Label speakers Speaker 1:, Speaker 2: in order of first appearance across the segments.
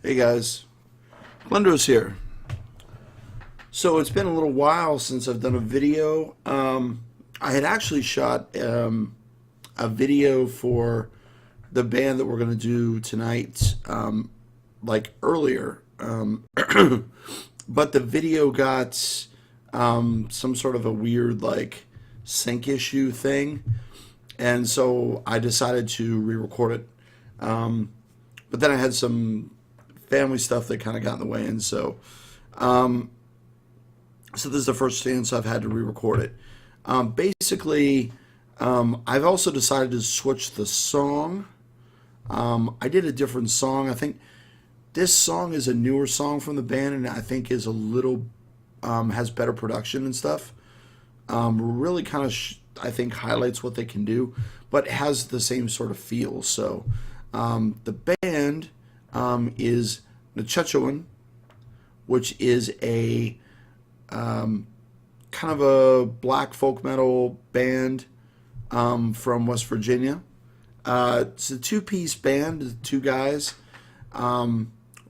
Speaker 1: Hey guys, Glendo's here. So it's been a little while since I've done a video. I had actually shot a video for the band that we're going to do tonight, like earlier. But the video got some sort of a weird, like, sync issue thing. And so I decided to re record it. But then I had some family stuff that kind of got in the way, and so this is the first chance I've had to re-record it. Basically, I've also decided to switch the song. I did a different song. I think this song is a newer song from the band, and I think is a little has better production and stuff. Really kind of I think highlights what they can do, but has the same sort of feel. So the band is Nechochwen, which is a kind of a black folk metal band from West Virginia. It's a two-piece band, two guys.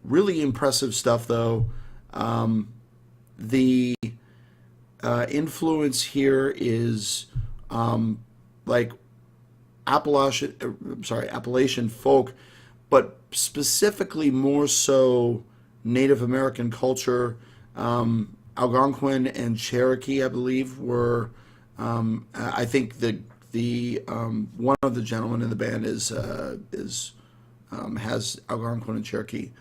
Speaker 1: Really impressive stuff, though. The influence here is like Appalachian folk, but specifically more so Native American culture. Algonquin and Cherokee, I believe, were. I think the one of the gentlemen in the band is has Algonquin and Cherokee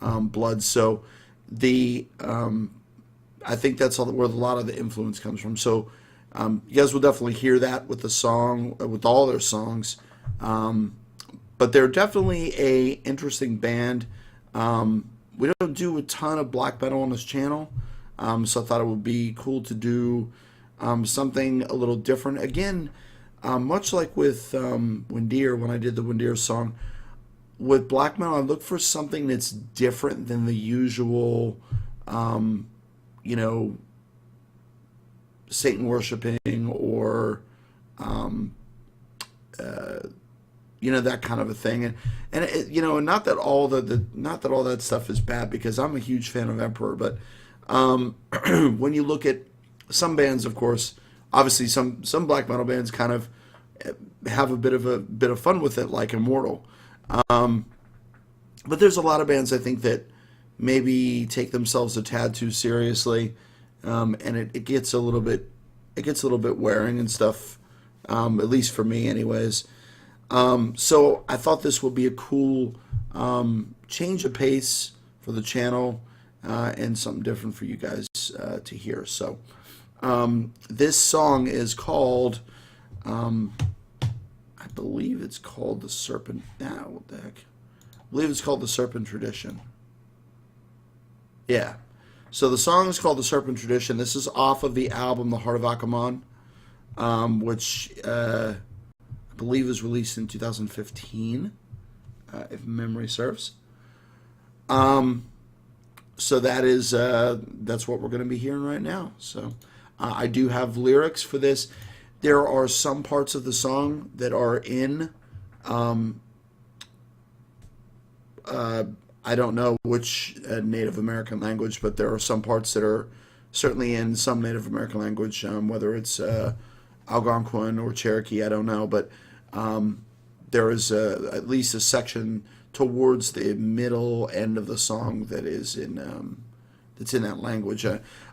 Speaker 1: blood. So the I think that's where a lot of the influence comes from. So you guys will definitely hear that with the song, with all their songs. But they're definitely a interesting band. We don't do a ton of black metal on this channel, so I thought it would be cool to do something a little different. Again, much like with Windeer, when I did the Windeer song, with black metal, I look for something that's different than the usual, you know, Satan worshiping or that kind of a thing, and not that all not that all that stuff is bad, because I'm a huge fan of Emperor, but when you look at some bands, of course, obviously some black metal bands kind of have a bit of fun with it, like Immortal, but there's a lot of bands I think that maybe take themselves a tad too seriously, and it gets a little bit wearing and stuff, at least for me, anyways. So I thought this would be a cool change of pace for the channel, and something different for you guys to hear. So this song is called, I believe it's called the Serpent. What the heck? I believe it's called the Serpent Tradition. Yeah. So the song is called the Serpent Tradition. This is off of the album The Heart of Akamon, which I believe was released in 2015, if memory serves. So that's what we're going to be hearing right now. So I do have lyrics for this. There are some parts of the song that are in I don't know which Native American language, but there are some parts that are certainly in some Native American language, whether it's Algonquin or Cherokee, I don't know, but there is at least a section towards the middle end of the song that is that's in that language.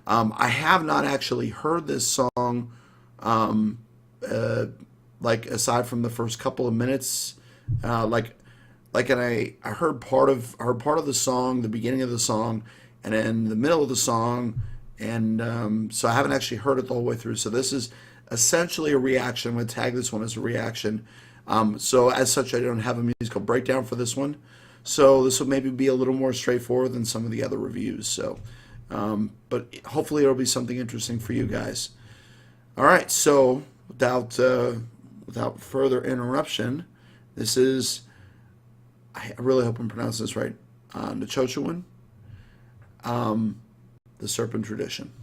Speaker 1: I have not actually heard this song, like, aside from the first couple of minutes, and I heard part of the song, the beginning of the song, and then the middle of the song, and so I haven't actually heard it the whole way through. So this is essentially a reaction. I'm going to tag this one as a reaction. So as such, I don't have a musical breakdown for this one. So this will maybe be a little more straightforward than some of the other reviews. So, but hopefully it'll be something interesting for you guys. All right. So without further interruption, this is, I really hope I'm pronouncing this right, Nechochwen, the Serpent Tradition.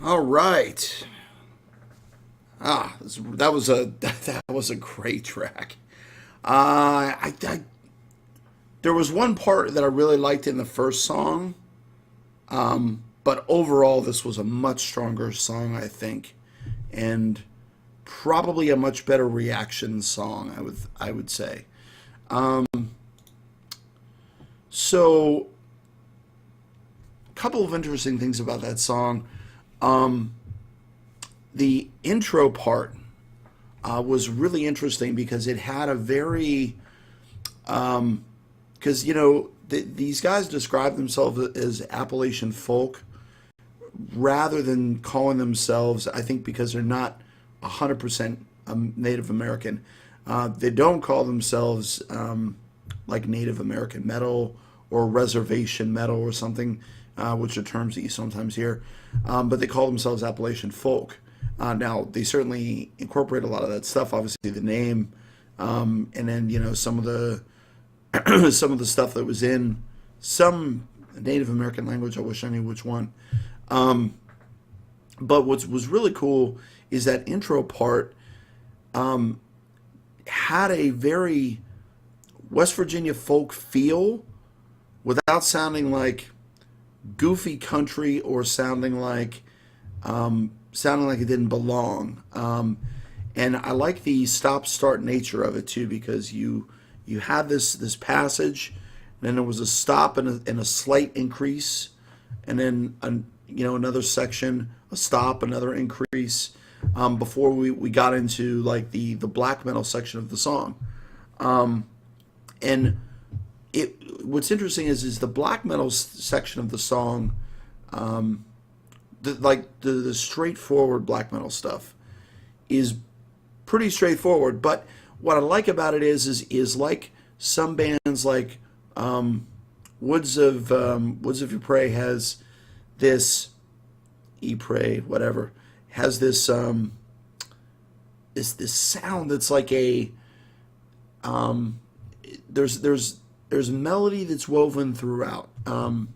Speaker 1: All right. That was a that was a great track. There was one part that I really liked in the first song, but overall this was a much stronger song, I think, and probably a much better reaction song. I would say. So, a couple of interesting things about that song. Um, the intro part was really interesting because it had a very because these guys describe themselves as Appalachian folk rather than calling themselves, I think, because they're not 100% Native American. They don't call themselves like Native American metal or reservation metal or something, which are terms that you sometimes hear, but they call themselves Appalachian folk. Now they certainly incorporate a lot of that stuff. Obviously, the name, and then some of the some of the stuff that was in some Native American language. I wish I knew which one. But what was really cool is that intro part had a very West Virginia folk feel without sounding like goofy country or sounding like it didn't belong. And I like the stop-start nature of it too, because you had this passage, and then there was a stop and a slight increase, and then another section, a stop, another increase, before we got into like the black metal section of the song. And what's interesting is the black metal section of the song, the straightforward black metal stuff is pretty straightforward. But what I like about it is like some bands like Woods of Ypres has this Ypres whatever has this this sound that's like a there's melody that's woven throughout. And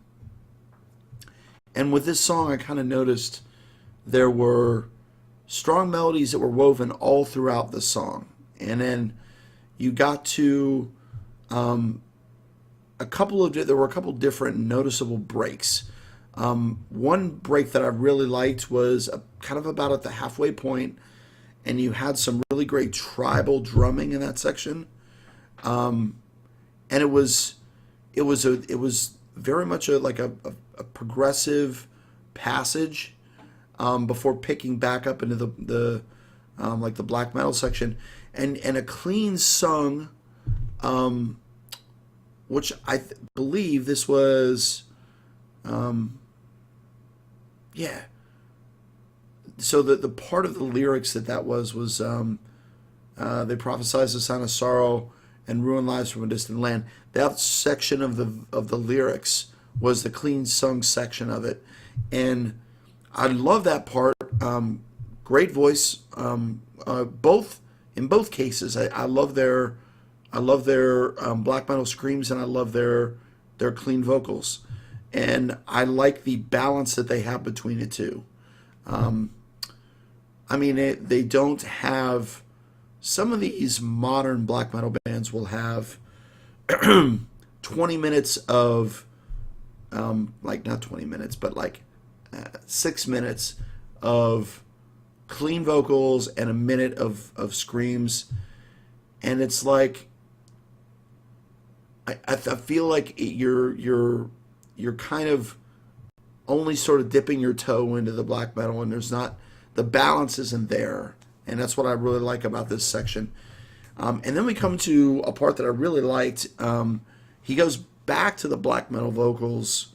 Speaker 1: with this song, I kind of noticed there were strong melodies that were woven all throughout the song. And then you got to there were a couple different noticeable breaks. One break that I really liked was kind of about at the halfway point, and you had some really great tribal drumming in that section. And it was very much a progressive passage before picking back up into the like the black metal section, and a clean sung, which I believe this was, yeah. So the part of the lyrics that was they prophesize the sound of sorrow and ruin lives from a distant land. That section of the lyrics was the clean sung section of it, and I love that part. Great voice, both in both cases. I love their black metal screams, and I love their clean vocals, and I like the balance that they have between the two. I mean, they don't have. Some of these modern black metal bands will have 20 minutes of, like not 20 minutes, but like 6 minutes of clean vocals and a minute of screams. And it's like, I feel like you're kind of only sort of dipping your toe into the black metal, and the balance isn't there. And that's what I really like about this section. And then we come to a part that I really liked. He goes back to the black metal vocals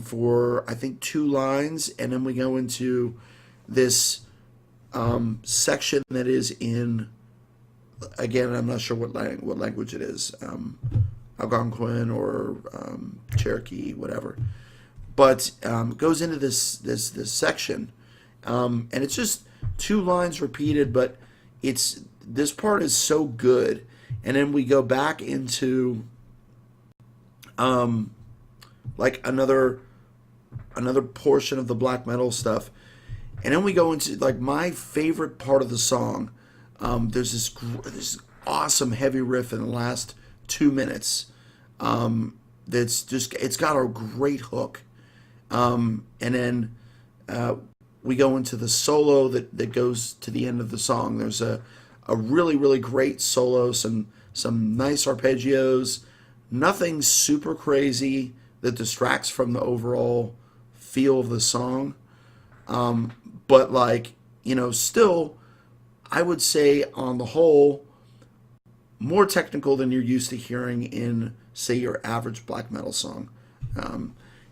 Speaker 1: for, I think, 2 lines. And then we go into this section that is in, again, I'm not sure what language it is. Algonquin or Cherokee, whatever. But goes into this section. And it's just 2 lines repeated, but this part is so good. And then we go back into like another portion of the black metal stuff, And then we go into like my favorite part of the song. There's this awesome heavy riff in the last 2 minutes. That's just it's got a great hook. And then we go into the solo that goes to the end of the song. There's a really really great solo, some nice arpeggios, nothing super crazy that distracts from the overall feel of the song. But like, still, I would say on the whole, more technical than you're used to hearing in, say, your average black metal song.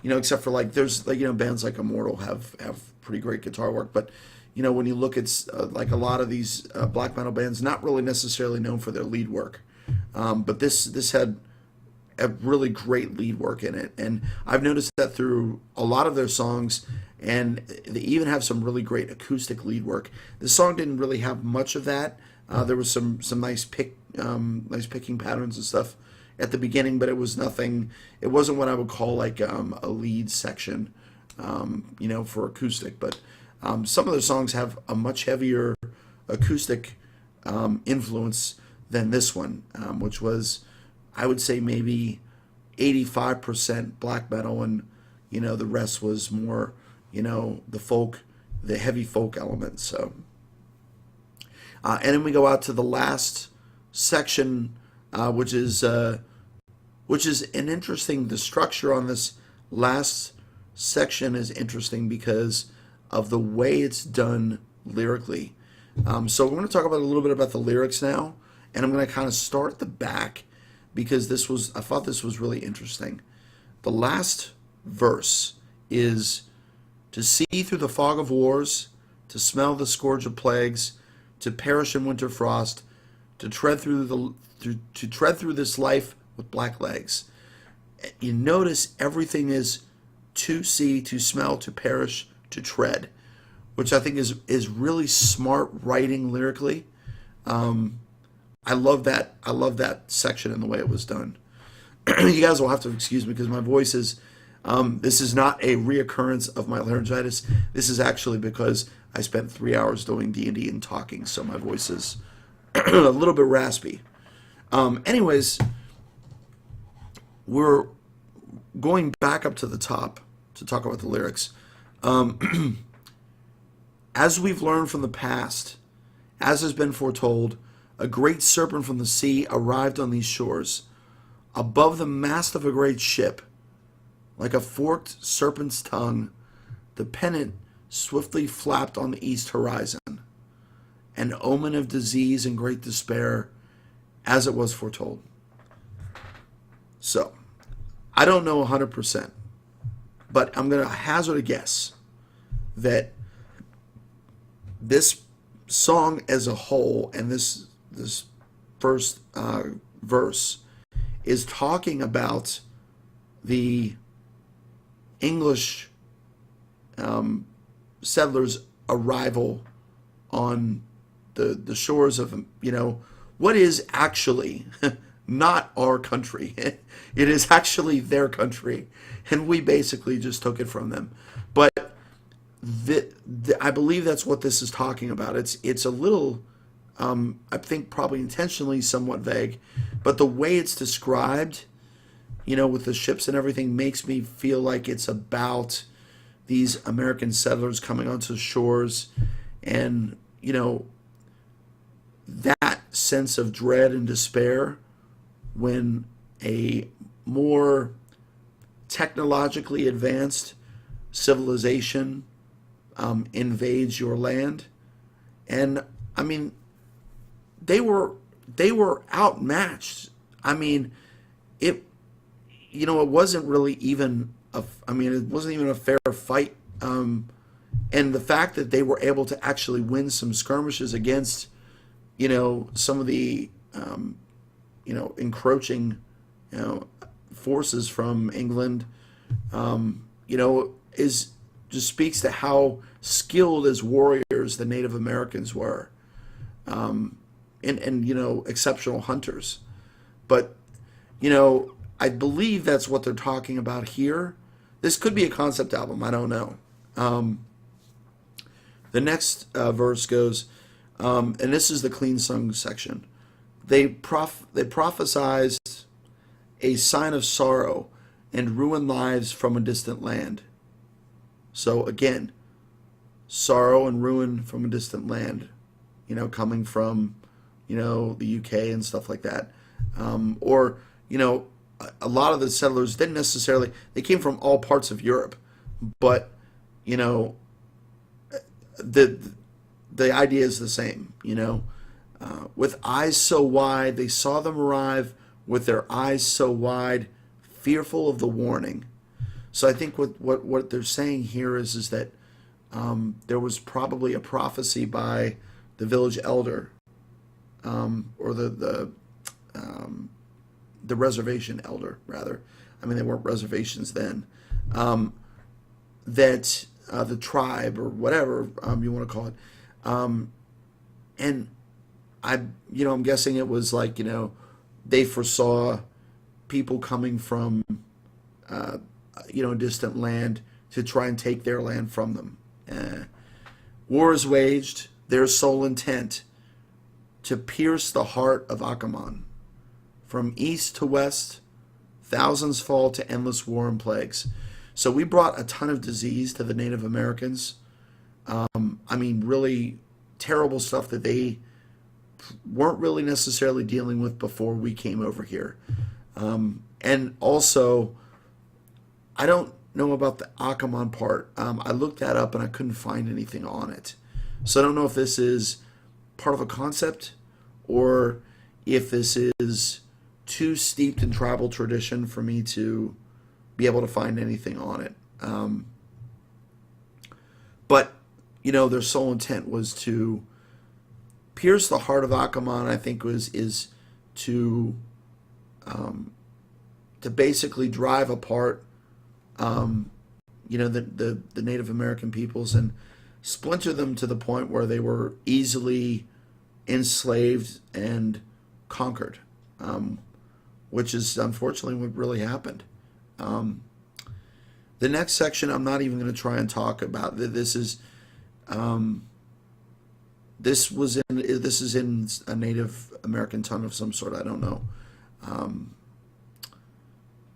Speaker 1: Except for like, there's like, bands like Immortal have pretty great guitar work. But, when you look at like a lot of these black metal bands, not really necessarily known for their lead work. But this had a really great lead work in it. And I've noticed that through a lot of their songs, and they even have some really great acoustic lead work. The song didn't really have much of that. There was some nice picking patterns and stuff at the beginning, but it was nothing. It wasn't what I would call like a lead section, for acoustic. But some of their songs have a much heavier acoustic influence than this one, which was, I would say, maybe 85% black metal, and the rest was more the heavy folk elements. So, and then we go out to the last section, which is an interesting. The structure on this last section is interesting because of the way it's done lyrically. So we're going to talk about a little bit about the lyrics now, and I'm going to kind of start at the back because I thought this was really interesting. The last verse is: to see through the fog of wars, to smell the scourge of plagues, to perish in winter frost, to tread through this life with black legs. You notice everything is to see, to smell, to perish, to tread, which I think is really smart writing lyrically. I love that. I love that section and the way it was done. You guys will have to excuse me because my voice is. This is not a reoccurrence of my laryngitis. This is actually because I spent 3 hours doing D&D and talking, so my voice is a little bit raspy. Anyways, we're going back up to the top to talk about the lyrics. As we've learned from the past, as has been foretold, a great serpent from the sea arrived on these shores. Above the mast of a great ship, like a forked serpent's tongue, the pennant swiftly flapped on the east horizon, an omen of disease and great despair, as it was foretold. So, I don't know 100%, but I'm going to hazard a guess that this song as a whole and this first verse is talking about the English settlers' arrival on the shores of, what is actually not our country. It is actually their country, and we basically just took it from them. But I believe that's what this is talking about. It's a little, I think probably intentionally somewhat vague, but the way it's described, with the ships and everything, makes me feel like it's about these American settlers coming onto the shores, and that sense of dread and despair when a more technologically advanced civilization invades your land. And I mean, they were outmatched. I mean, it wasn't really even it wasn't even a fair fight. And the fact that they were able to actually win some skirmishes against, some of the, encroaching, forces from England, is just speaks to how skilled as warriors the Native Americans were, and exceptional hunters. But, I believe that's what they're talking about here. This could be a concept album. I don't know. The next verse goes, and this is the clean sung section. They prophesied a sign of sorrow and ruined lives from a distant land. So again, sorrow and ruin from a distant land, coming from, the UK and stuff like that. Or, a lot of the settlers didn't necessarily, they came from all parts of Europe, but, the idea is the same, with eyes so wide, they saw them arrive with their eyes so wide, fearful of the warning. So I think what they're saying here is that there was probably a prophecy by the village elder, or the reservation elder, rather. I mean, they weren't reservations then. That the tribe, or whatever you want to call it, and I'm guessing it was like, they foresaw people coming from a distant land to try and take their land from them. War is waged, their sole intent to pierce the heart of Achaman. From east to west, thousands fall to endless war and plagues. So we brought a ton of disease to the Native Americans. Really terrible stuff that they weren't really necessarily dealing with before we came over here. And also, I don't know about the Achaman part. I looked that up and I couldn't find anything on it. So I don't know if this is part of a concept or if this is too steeped in tribal tradition for me to be able to find anything on it. But, their sole intent was to pierce the heart of Achaman. I think is to basically drive apart the Native American peoples and splinter them to the point where they were easily enslaved and conquered, which is unfortunately what really happened. The next section I'm not even going to try and talk about. This is in a Native American tongue of some sort. I don't know.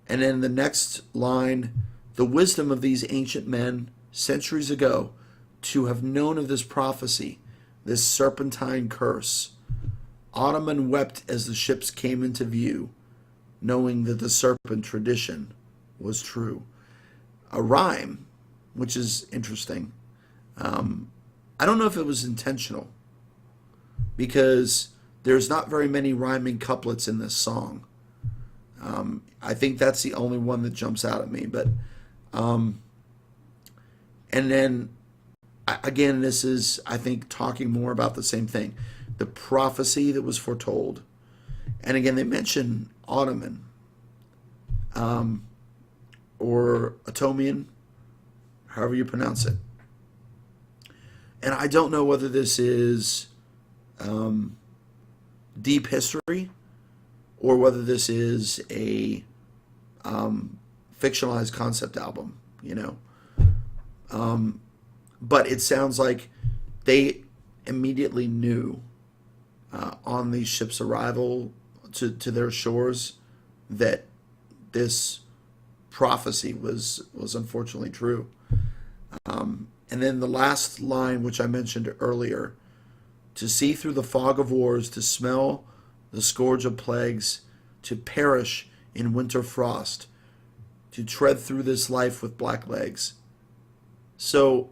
Speaker 1: And then the next line, the wisdom of these ancient men centuries ago to have known of this prophecy, this serpentine curse. Ottoman wept as the ships came into view, knowing that the serpent tradition was true. A rhyme, which is interesting. I don't know if it was intentional, because there's not very many rhyming couplets in this song. I think that's the only one that jumps out at me. But and then again, this is, I think, talking more about the same thing, the prophecy that was foretold. And again, they mention Ottoman, or Ottoman, however you pronounce it. And I don't know whether this is deep history or whether this is a fictionalized concept album, but it sounds like they immediately knew on these ships' arrival to their shores that this prophecy was unfortunately true. And then the last line, which I mentioned earlier, to see through the fog of wars, to smell the scourge of plagues, to perish in winter frost, to tread through this life with black legs. So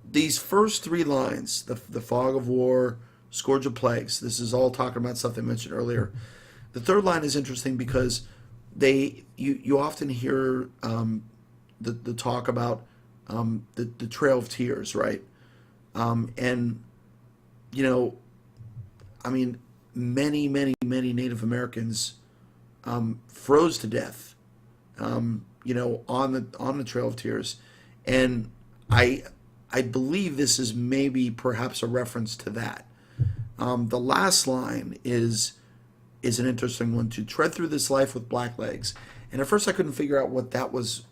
Speaker 1: these first three lines, the fog of war, scourge of plagues, this is all talking about stuff I mentioned earlier. The third line is interesting because you often hear the talk about the Trail of Tears, right? And many Native Americans froze to death, on the Trail of Tears, and I believe this is maybe perhaps a reference to that. The last line is an interesting one, to tread through this life with black legs. And at first I couldn't figure out what that was.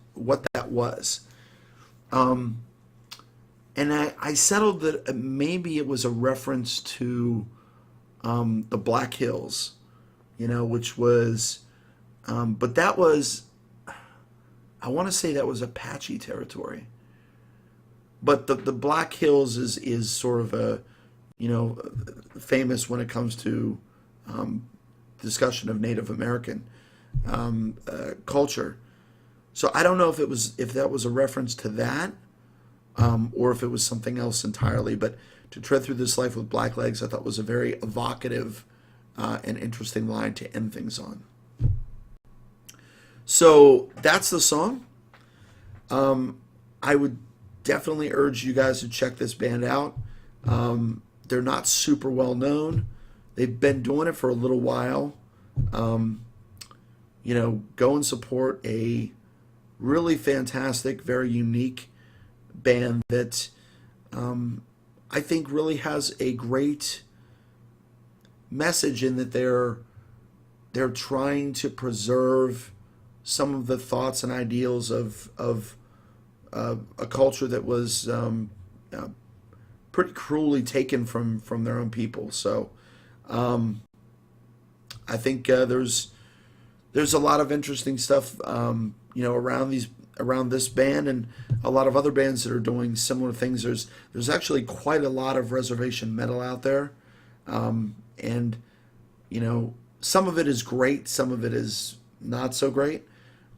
Speaker 1: Um, and I settled that maybe it was a reference to the Black Hills, which was, but that was, I want to say that was Apache territory. But the Black Hills is sort of a, you know, famous when it comes to discussion of Native American culture. So I don't know if that was a reference to that, or if it was something else entirely. But to tread through this life with black legs, I thought was a very evocative and interesting line to end things on. So that's the song. I would definitely urge you guys to check this band out. They're not super well known. They've been doing it for a little while. Go and support a really fantastic, very unique band that I think really has a great message in that they're trying to preserve some of the thoughts and ideals of a culture that was pretty cruelly taken from their own people. So I think there's a lot of interesting stuff around this band and a lot of other bands that are doing similar things. There's actually quite a lot of reservation metal out there, and some of it is great, some of it is not so great.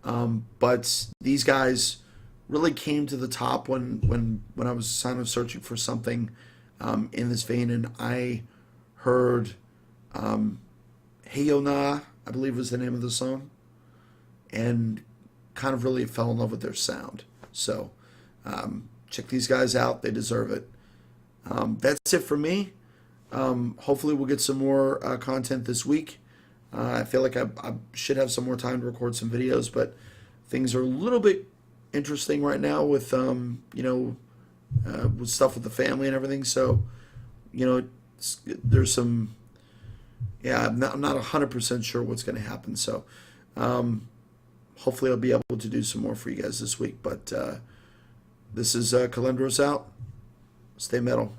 Speaker 1: But these guys really came to the top when I was kind of searching for something in this vein, and I heard Heyona, I believe was the name of the song, and kind of really fell in love with their sound. So check these guys out; they deserve it. That's it for me. Hopefully we'll get some more content this week. I feel like I should have some more time to record some videos, but things are a little bit interesting right now with with stuff with the family and everything. So there's some, I'm not 100% sure what's going to happen. So hopefully I'll be able to do some more for you guys this week. But this is Calendros out. Stay metal.